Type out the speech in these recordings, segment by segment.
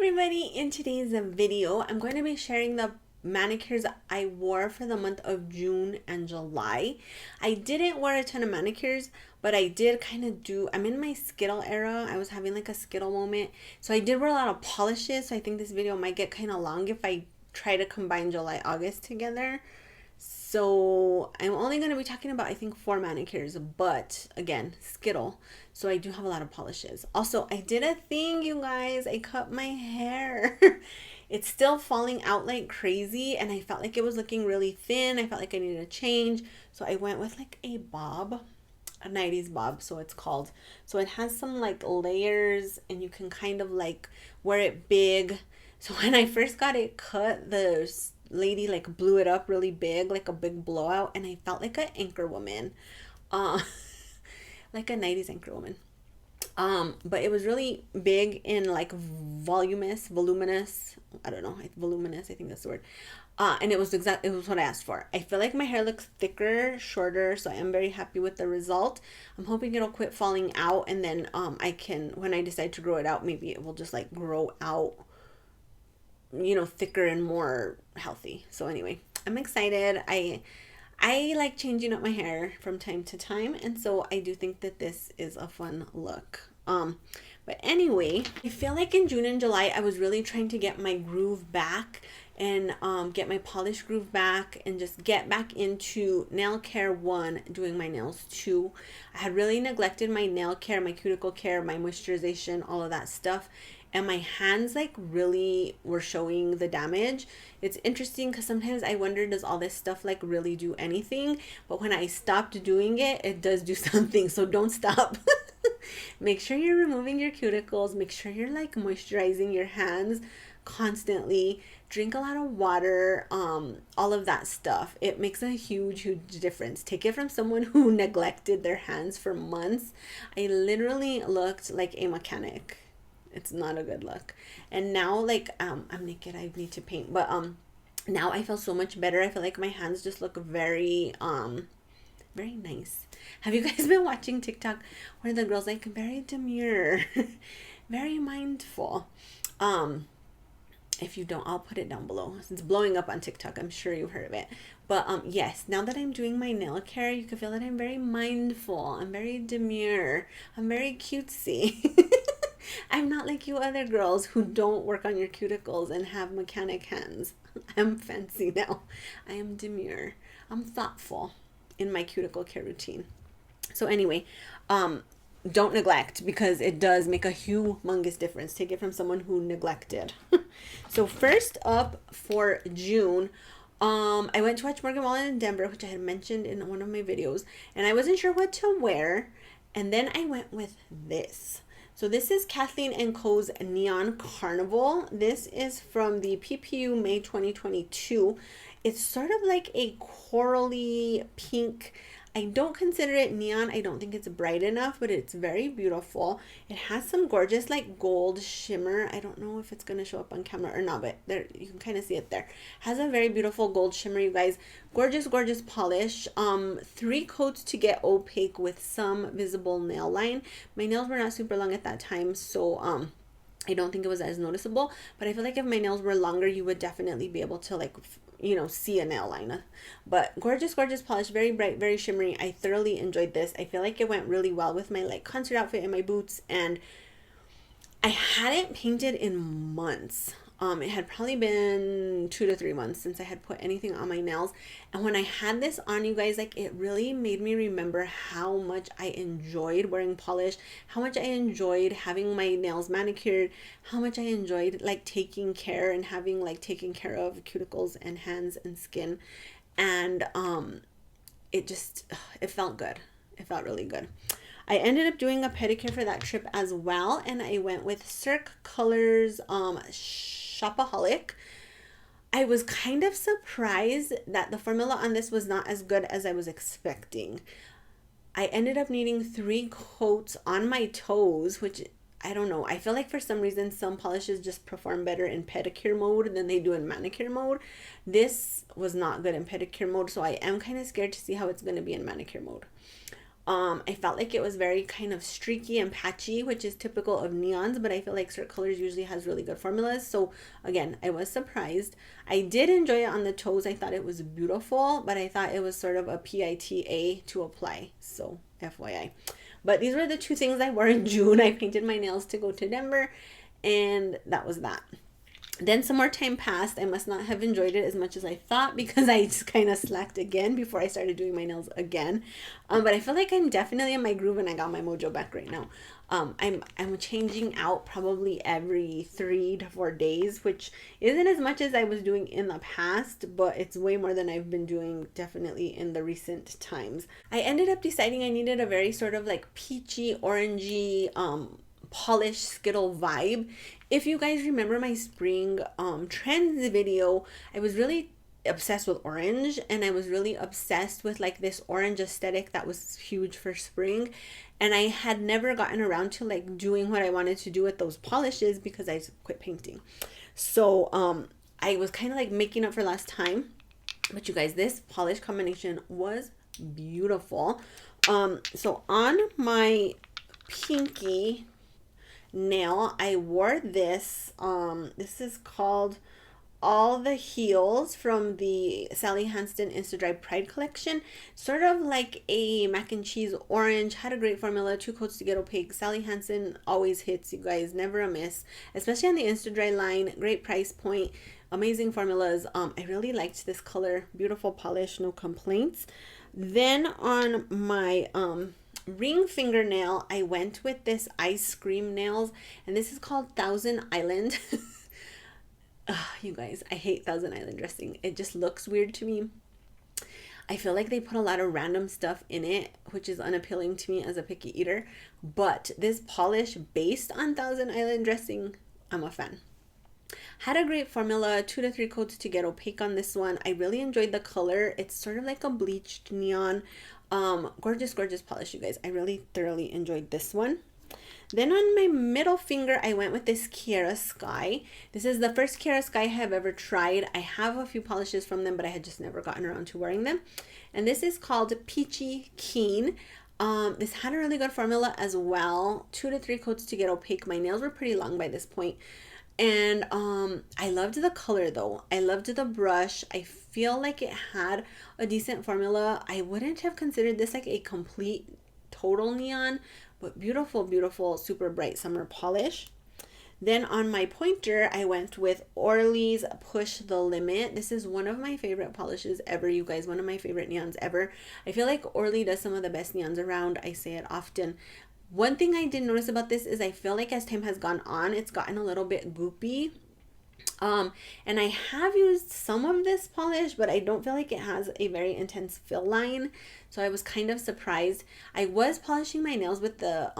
everybody, in today's video I'm going to be sharing the manicures I wore for the month of June and July. I didn't wear a ton of manicures, but I did kind of I'm in my Skittle era. I was having like a Skittle moment, so I did wear a lot of polishes, so I think this video might get kind of long if I try to combine July August together. So I'm only going to be talking about, I think, 4 manicures, but again, Skittle. So I do have a lot of polishes. Also, I did a thing, you guys. I cut my hair. It's still falling out like crazy, and I felt like it was looking really thin. I felt like I needed a change. So I went with like a bob, a 90s bob, so it's called. So it has some like layers, and you can kind of like wear it big. So when I first got it cut, the lady like blew it up really big, like a big blowout, and I felt like an anchor woman, like a 90s anchor woman. But it was really big and like voluminous. I don't know, voluminous, I think that's the word. And it was what I asked for. I feel like my hair looks thicker, shorter, so I am very happy with the result. I'm hoping it'll quit falling out, and then I can, when I decide to grow it out, maybe it will just like grow out, you know, thicker and more healthy. So anyway, I'm excited. I like changing up my hair from time to time, and so I do think that this is a fun look. But anyway, I feel like in June and July I was really trying to get my groove back and get my polish groove back and just get back into nail care 1, doing my nails 2. I had really neglected my nail care, my cuticle care, my moisturization, all of that stuff, and my hands like really were showing the damage. It's interesting because sometimes I wonder, does all this stuff like really do anything? But when I stopped doing it, it does do something. So don't stop. Make sure you're removing your cuticles. Make sure you're like moisturizing your hands constantly. Drink a lot of water, all of that stuff. It makes a huge difference. Take it from someone who neglected their hands for months. I literally looked like a mechanic. It's not a good look. And now, like, I'm naked, I need to paint, but now I feel so much better. I feel like my hands just look very very nice. Have you guys been watching TikTok where the girls like very demure, very mindful? If you don't, I'll put it down below. It's blowing up on TikTok. I'm sure you've heard of it. But yes, now that I'm doing my nail care, you can feel that I'm very mindful. I'm very demure. I'm very cutesy. I'm not like you other girls who don't work on your cuticles and have mechanic hands. I'm fancy now. I am demure. I'm thoughtful in my cuticle care routine. So anyway, don't neglect, because it does make a humongous difference. Take it from someone who neglected. So first up for June, I went to watch Morgan Wallen in Denver, which I had mentioned in one of my videos, and I wasn't sure what to wear, and then I went with this. So this is Kathleen & Co.'s Neon Carnival. This is from the PPU May 2022. It's sort of like a corally pink. I don't consider it neon. I don't think it's bright enough, but it's very beautiful. It has some gorgeous like gold shimmer. I don't know if it's going to show up on camera or not, but there you can kind of see it there. Has a very beautiful gold shimmer, you guys. Gorgeous polish. 3 coats to get opaque with some visible nail line. My nails were not super long at that time, so I don't think it was as noticeable, but I feel like if my nails were longer, you would definitely be able to like, you know, see a nail line. But gorgeous polish, very bright, very shimmery. I thoroughly enjoyed this. I feel like it went really well with my like concert outfit and my boots, and I hadn't painted in months. It had probably been 2 to 3 months since I had put anything on my nails. And when I had this on, you guys, like it really made me remember how much I enjoyed wearing polish, how much I enjoyed having my nails manicured, how much I enjoyed like taking care and having like taken care of cuticles and hands and skin. And it felt good. It felt really good. I ended up doing a pedicure for that trip as well, and I went with Cirque Colors Shopaholic. I was kind of surprised that the formula on this was not as good as I was expecting. I ended up needing 3 coats on my toes, which I don't know. I feel like for some reason some polishes just perform better in pedicure mode than they do in manicure mode. This was not good in pedicure mode, so I am kind of scared to see how it's going to be in manicure mode. I felt like it was very kind of streaky and patchy, which is typical of neons, but I feel like Cirque Colors usually has really good formulas. So again, I was surprised. I did enjoy it on the toes. I thought it was beautiful, but I thought it was sort of a PITA to apply. So FYI. But these were the two things I wore in June. I painted my nails to go to Denver, and that was that. Then some more time passed. I must not have enjoyed it as much as I thought because I just kind of slacked again before I started doing my nails again. But I feel like I'm definitely in my groove and I got my mojo back right now. I'm changing out probably every 3 to 4 days, which isn't as much as I was doing in the past, but it's way more than I've been doing definitely in the recent times. I ended up deciding I needed a very sort of like peachy, orangey, polished Skittle vibe. If you guys remember my spring trends video, I was really obsessed with orange, and I was really obsessed with like this orange aesthetic that was huge for spring, and I had never gotten around to like doing what I wanted to do with those polishes because I quit painting. So I was kind of like making up for last time. But you guys, this polish combination was beautiful. So on my pinky nail, I wore this. This is called All the Heels from the Sally Hansen Insta-Dry Pride collection. Sort of like a mac and cheese orange. Had a great formula, 2 coats to get opaque. Sally Hansen always hits, you guys, never a miss, especially on the Insta-Dry line. Great price point, amazing formulas. I really liked this color. Beautiful polish, no complaints. Then on my ring fingernail, I went with this ice cream nails, and this is called Thousand Island. You guys, I hate Thousand Island dressing. It just looks weird to me. I feel like they put a lot of random stuff in it, which is unappealing to me as a picky eater. But this polish based on Thousand Island dressing, I'm a fan. Had a great formula, 2 to 3 coats to get opaque on this one. I really enjoyed the color. It's sort of like a bleached neon. Gorgeous, gorgeous polish, you guys. I really thoroughly enjoyed this one. Then on my middle finger, I went with this C.R.E.A. Sky. This is the first C.R.E.A. Sky I have ever tried. I have a few polishes from them, but I had just never gotten around to wearing them. And this is called Peachy Keen. This had a really good formula as well. 2 to 3 coats to get opaque. My nails were pretty long by this point. And I loved the color though. I loved the brush. I feel like it had a decent formula. I wouldn't have considered this like a complete total neon, but beautiful, beautiful, super bright summer polish. Then on my pointer, I went with Orly's Push the Limit. This is one of my favorite polishes ever, you guys. One of my favorite neons ever. I feel like Orly does some of the best neons around. I say it often. One thing I did notice about this is I feel like as time has gone on, it's gotten a little bit goopy. And I have used some of this polish, but I don't feel like it has a very intense fill line. So I was kind of surprised. I was polishing my nails with the,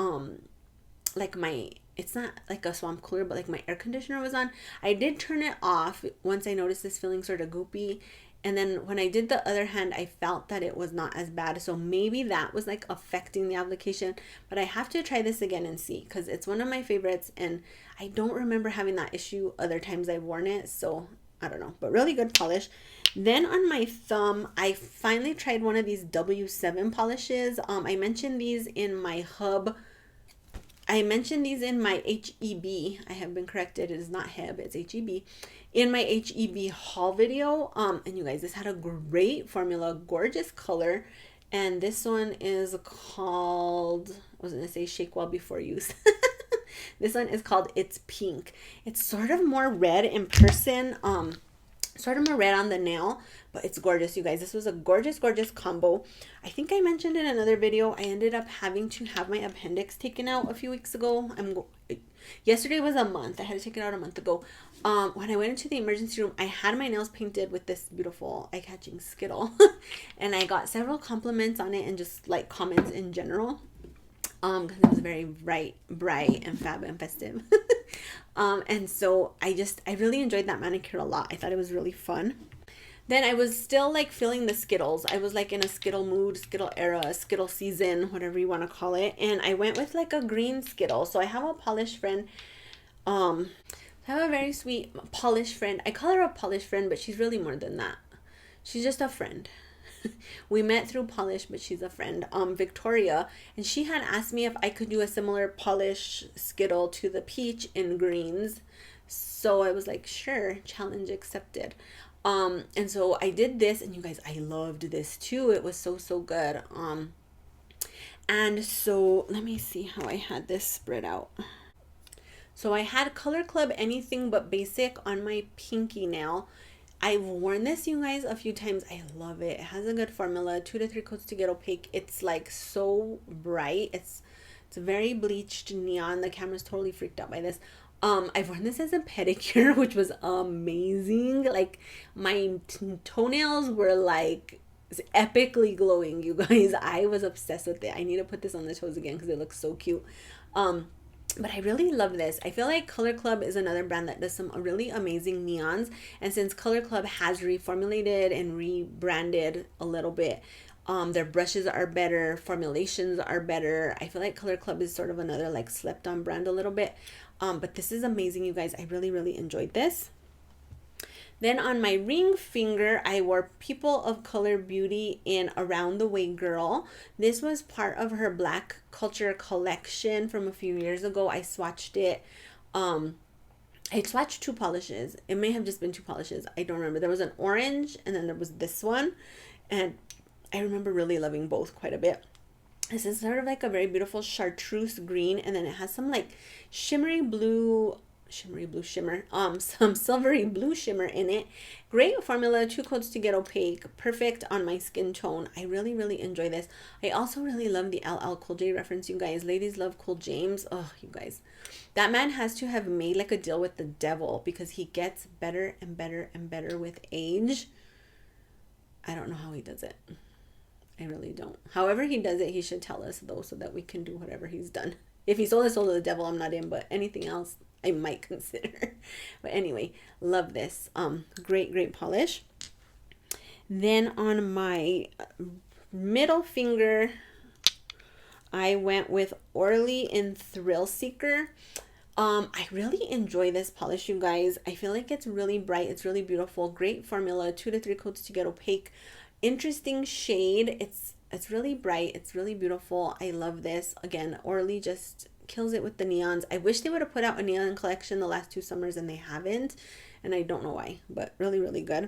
like my, it's not like a swamp cooler, but like my air conditioner was on. I did turn it off once I noticed this feeling sort of goopy. And then when I did the other hand, I felt that it was not as bad. So maybe that was like affecting the application. But I have to try this again and see, because it's one of my favorites. And I don't remember having that issue other times I've worn it. So I don't know. But really good polish. Then on my thumb, I finally tried one of these W7 polishes. I mentioned these in my hub. I mentioned these in my HEB. I have been corrected. It is not HEB, it's HEB. In my HEB haul video. And you guys, this had a great formula, gorgeous color. And this one is called, I was going to say shake well before use. This one is called It's Pink. It's sort of more red in person. Sort of more red on the nail, but it's gorgeous, you guys. This was a gorgeous, gorgeous combo. I think I mentioned in another video, I ended up having to have my appendix taken out a few weeks ago. Yesterday was a month. I had to take it out a month ago. When I went into the emergency room, I had my nails painted with this beautiful eye-catching Skittle. And I got several compliments on it and just like comments in general. Because it was very bright and fab and festive. And so I really enjoyed that manicure a lot. I thought it was really fun. Then I was still like feeling the Skittles. I was like in a Skittle mood, Skittle era, Skittle season, whatever you want to call it. And I went with like a green Skittle. So I have a polish friend. I have a very sweet polish friend. I call her a polish friend, but she's really more than that. She's just a friend. We met through polish, but she's a friend, Victoria, and she had asked me if I could do a similar polish Skittle to the peach in greens. So I was like, sure, challenge accepted. And so I did this, and you guys, I loved this too. It was so, so good. And so let me see how I had this spread out. So I had Color Club Anything But Basic on my pinky nail. I've worn this, you guys, a few times. I love it. It has a good formula. 2 to 3 coats to get opaque. It's like so bright. It's very bleached neon. The camera's totally freaked out by this. I've worn this as a pedicure, which was amazing. Like my toenails were like epically glowing, you guys. I was obsessed with it. I need to put this on the toes again because it looks so cute. But I really love this. I feel like Color Club is another brand that does some really amazing neons. And since Color Club has reformulated and rebranded a little bit, their brushes are better, formulations are better. I feel like Color Club is sort of another like slept on brand a little bit. But this is amazing, you guys. I really, really enjoyed this. Then on my ring finger, I wore People of Color Beauty in Around the Way Girl. This was part of her Black Culture collection from a few years ago. I swatched it. I swatched 2 polishes. It may have just been 2 polishes. I don't remember. There was an orange and then there was this one. And I remember really loving both quite a bit. This is sort of like a very beautiful chartreuse green. And then it has some like shimmer, some silvery blue shimmer in it. Great formula, 2 coats to get opaque, perfect on my skin tone. I really, really enjoy this. I also really love the LL Cool J reference, you guys. Ladies love Cool James. Oh, you guys, that man has to have made like a deal with the devil because he gets better and better and better with age. I don't know how he does it. I really don't. However he does it, he should tell us though, so that we can do whatever he's done. If he sold his soul to the devil, I'm not in, but anything else I might consider. But anyway, love this. Great polish. Then on my middle finger, I went with Orly in Thrill Seeker. I really enjoy this polish, you guys. I feel like it's really bright. It's really beautiful. Great formula. 2 to 3 coats to get opaque. Interesting shade. It's really bright. It's really beautiful. I love this. Again, Orly just kills it with the neons. I wish they would have put out a neon collection the last 2 summers and they haven't, and I don't know why, but really, really good.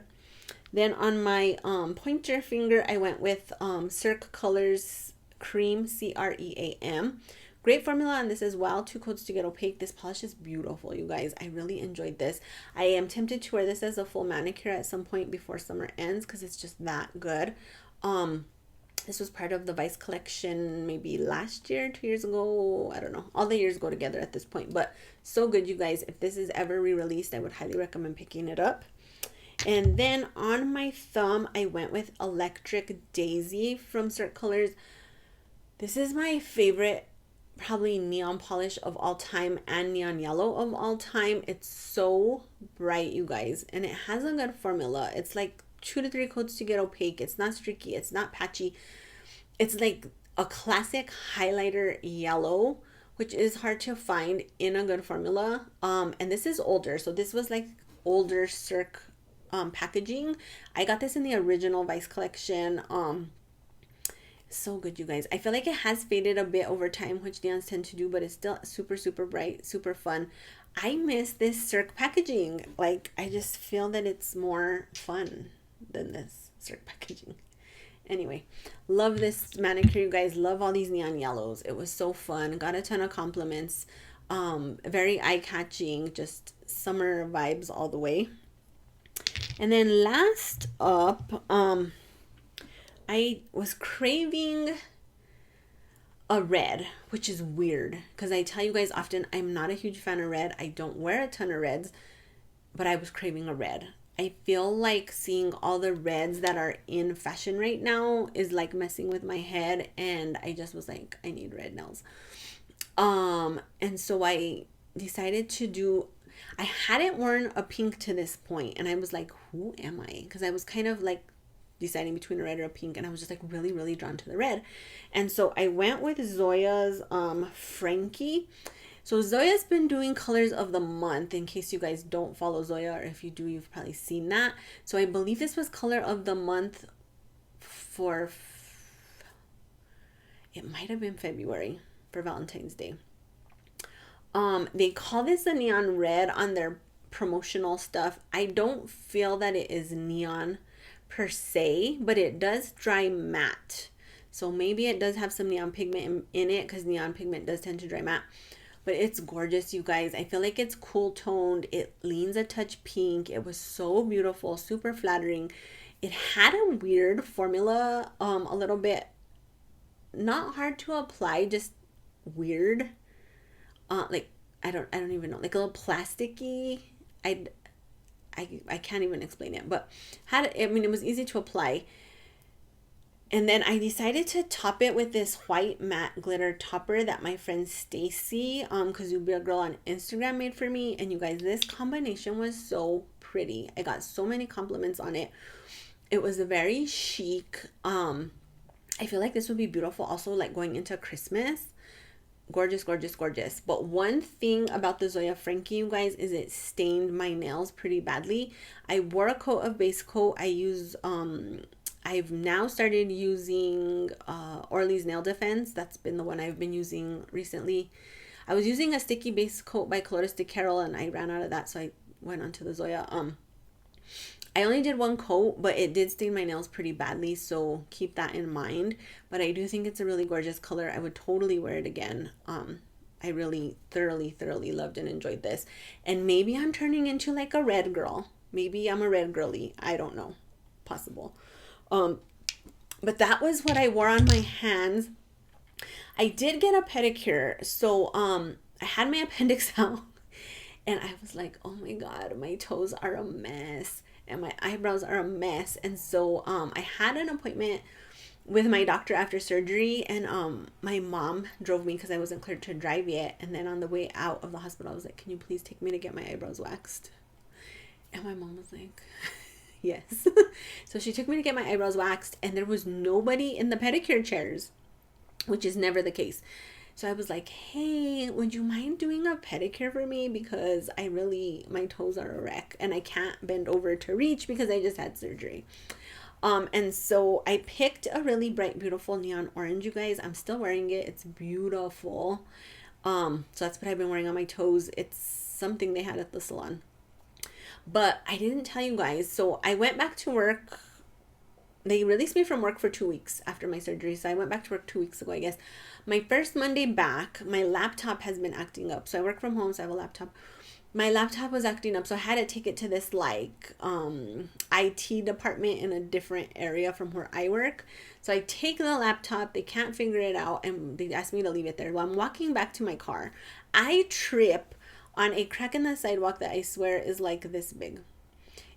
Then on my pointer finger, I went with Cirque Colors Cream C.R.E.A.M. Great formula on this as well. 2 coats to get opaque. This polish is beautiful, you guys. I really enjoyed this. I am tempted to wear this as a full manicure at some point before summer ends because it's just that good. This was part of the Vice collection maybe last year, 2 years ago. I don't know. All the years go together at this point. But so good, you guys. If this is ever re-released, I would highly recommend picking it up. And then on my thumb, I went with Electric Daisy from Cirque Colors. This is my favorite, probably neon polish of all time and neon yellow of all time. It's so bright, you guys. And it has a good formula. It's like 2 to 3 coats to get opaque. It's not streaky. It's not patchy. It's like a classic highlighter yellow, which is hard to find in a good formula. And this is older. So this was like older Cirque packaging. I got this in the original Vice collection. So good, you guys. I feel like it has faded a bit over time, which neons tend to do, but it's still super, super bright, super fun. I miss this Cirque packaging. Like, I just feel that it's more fun than this Cirque packaging. Anyway, love this manicure, you guys. Love all these neon yellows. It was so fun. Got a ton of compliments. Very eye-catching. Just summer vibes all the way. And then last up, I was craving a red, which is weird because I tell you guys often I'm not a huge fan of red. I don't wear a ton of reds, but I was craving a red. I feel like seeing all the reds that are in fashion right now is like messing with my head, and I just was like, I need red nails. And so I decided to do, I hadn't worn a pink to this point, and I was like, who am I? Because I was kind of like deciding between a red or a pink, and I was just like really, really drawn to the red. And so I went with Zoya's Frankie. So Zoya's been doing colors of the month, in case you guys don't follow Zoya, or if you do, you've probably seen that. So I believe this was color of the month for, it might have been February for Valentine's Day. They call this a neon red on their promotional stuff. I don't feel that it is neon per se, but it does dry matte. So maybe it does have some neon pigment in it, because neon pigment does tend to dry matte. But it's gorgeous, you guys. I feel like it's cool toned. It leans a touch pink. It was so beautiful, super flattering. It had a weird formula, a little bit not hard to apply, just weird. Like I don't even know, like a little plasticky. I can't even explain it, but it was easy to apply. And then I decided to top it with this white matte glitter topper that my friend Stacy, because you be a girl on Instagram, made for me. And you guys, this combination was so pretty. I got so many compliments on it. It was very chic. I feel like this would be beautiful also like going into Christmas. Gorgeous, gorgeous, gorgeous. But one thing about the Zoya Frankie, you guys, is it stained my nails pretty badly. I wore a coat of base coat. I've now started using Orly's Nail Defense. That's been the one I've been using recently. I was using a sticky base coat by Colores de Carol, and I ran out of that, so I went on to the Zoya. I only did one coat, but it did stain my nails pretty badly, so keep that in mind. But I do think it's a really gorgeous color. I would totally wear it again. I really thoroughly loved and enjoyed this. And maybe I'm turning into like a red girl. Maybe I'm a red girly. I don't know. Possible. But that was what I wore on my hands. I did get a pedicure. So I had my appendix out, and I was like, oh my God, my toes are a mess. And my eyebrows are a mess. And so I had an appointment with my doctor after surgery, and my mom drove me because I wasn't cleared to drive yet. And then on the way out of the hospital, I was like, can you please take me to get my eyebrows waxed? And my mom was like, yes. So she took me to get my eyebrows waxed, and there was nobody in the pedicure chairs, which is never the case. So I was like, hey, would you mind doing a pedicure for me? Because my toes are a wreck, and I can't bend over to reach because I just had surgery. And so I picked a really bright, beautiful neon orange, you guys. I'm still wearing it. It's beautiful. So that's what I've been wearing on my toes. It's something they had at the salon. But I didn't tell you guys. So I went back to work. They released me from work for 2 weeks after my surgery. So I went back to work 2 weeks ago, I guess. My first Monday back, my laptop has been acting up. So I work from home, so I have a laptop. My laptop was acting up, so I had to take it to this like IT department in a different area from where I work. So I take the laptop, they can't figure it out, and they asked me to leave it there. While I'm walking back to my car, I trip on a crack in the sidewalk that I swear is like this big.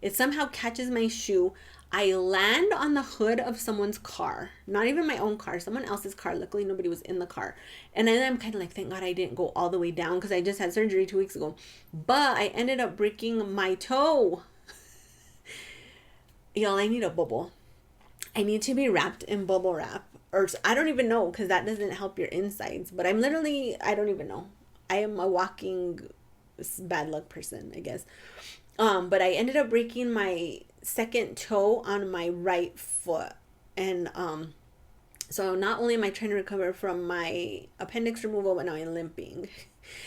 It somehow catches my shoe. I land on the hood of someone's car, not even my own car, someone else's car. Luckily, nobody was in the car. And then I'm kind of like, thank God I didn't go all the way down because I just had surgery 2 weeks ago. But I ended up breaking my toe. Y'all, I need a bubble. I need to be wrapped in bubble wrap. Or I don't even know, because that doesn't help your insides. But I don't even know. I am a walking bad luck person, I guess. But I ended up breaking my second toe on my right foot. And so not only am I trying to recover from my appendix removal, but now I'm limping.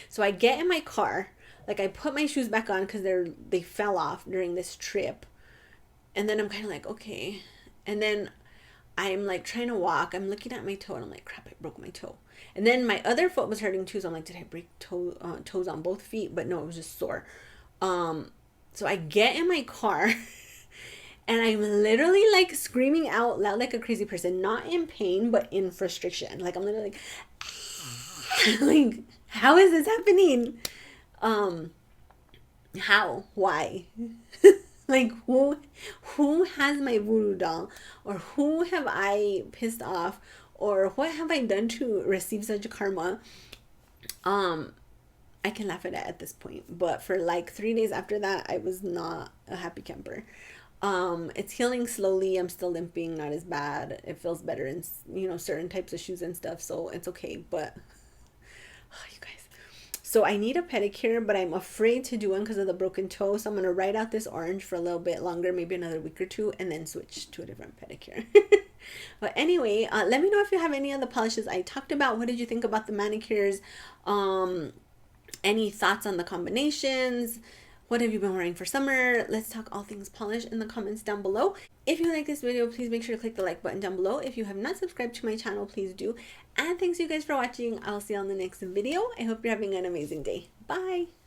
So I get in my car, like I put my shoes back on because they fell off during this trip. And then I'm kind of like, okay. And then I'm like trying to walk. I'm looking at my toe and I'm like, crap, I broke my toe. And then my other foot was hurting too. So I'm like, did I break toes on both feet? But no, it was just sore. So I get in my car and I'm literally like screaming out loud like a crazy person, not in pain, but in frustration. Like I'm literally like, like, how is this happening? How? Why? Like who has my voodoo doll, or who have I pissed off, or what have I done to receive such karma? I can laugh at it at this point, but for like 3 days after that, I was not a happy camper. It's healing slowly. I'm still limping, not as bad. It feels better in, certain types of shoes and stuff, so it's okay. But you guys, so I need a pedicure, but I'm afraid to do one because of the broken toe. So I'm gonna ride out this orange for a little bit longer, maybe another week or two, and then switch to a different pedicure. But anyway, let me know if you have any of the polishes I talked about. What did you think about the manicures? Any thoughts on the combinations? What have you been wearing for summer? Let's talk all things polish in the comments down below. If you like this video, please make sure to click the like button down below. If you have not subscribed to my channel, please do. And thanks you guys for watching. I'll see you on the next video. I hope you're having an amazing day. Bye.